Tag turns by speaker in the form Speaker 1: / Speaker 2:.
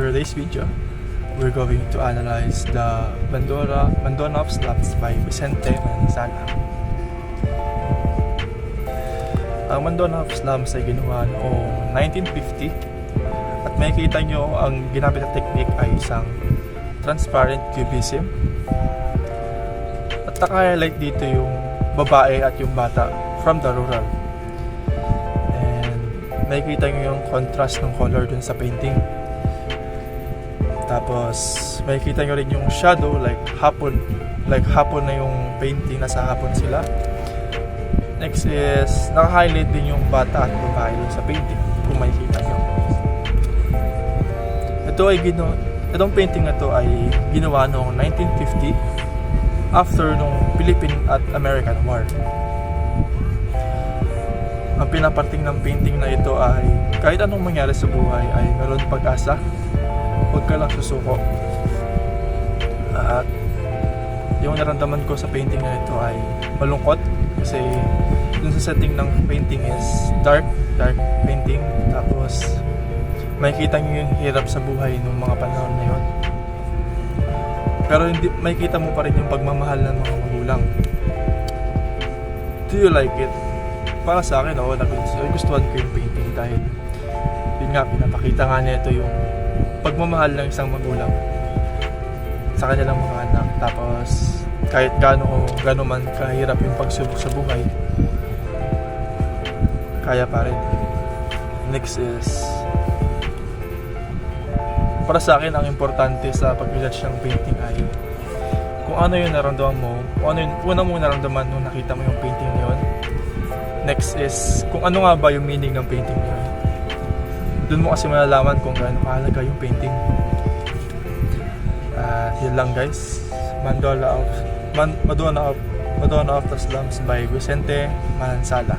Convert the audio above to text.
Speaker 1: For today's video, we're going to analyze the Madonna of Slums by Vicente Manzana. Ang Madonna of Slums ay ginawa noong 1950 at makikita nyo ang ginamit na technique ay isang transparent cubism. At naka-highlight dito yung babae at yung bata from the rural. And makikita nyo yung contrast ng color dun sa painting. Tapos makikita nyo rin yung shadow like hapon na yung painting, nasa hapon sila. Next is naka-highlight din yung bata at babae sa painting kung makikita nyo. Itong painting na to ay ginawa noong 1950 after nung Philippine at American War. Ang pinaparting ng painting na ito ay kahit anong mangyari sa buhay ay meron pag-asa, huwag ka lang susuko. At yung naramdaman ko sa painting na ito ay malungkot kasi dun sa setting ng painting is dark painting. Tapos makikita nyo yung hirap sa buhay ng mga panahon na yun, pero hindi, makikita mo pa rin yung pagmamahal ng mga magulang. Do you like it? Para sa akin, gustuhan ko yung painting dahil yun nga, pinapakita nga niya ito yung pagmamahal ng isang magulang sa kanilang mga anak. Tapos kahit gaano man kahirap yung pagsubok sa buhay, kaya pa rin. Next is, para sa akin ang importante sa pag-judge ng painting ay kung ano yung naramdaman mo, kung ano yung una mong naramdaman nung nakita mo yung painting na yun. Next is kung ano nga ba yung meaning ng painting na yun. Doon mo kasi malalaman kung gaano kahalaga yung painting. Yun lang guys. Madonna of the Slums by Vicente Manzana.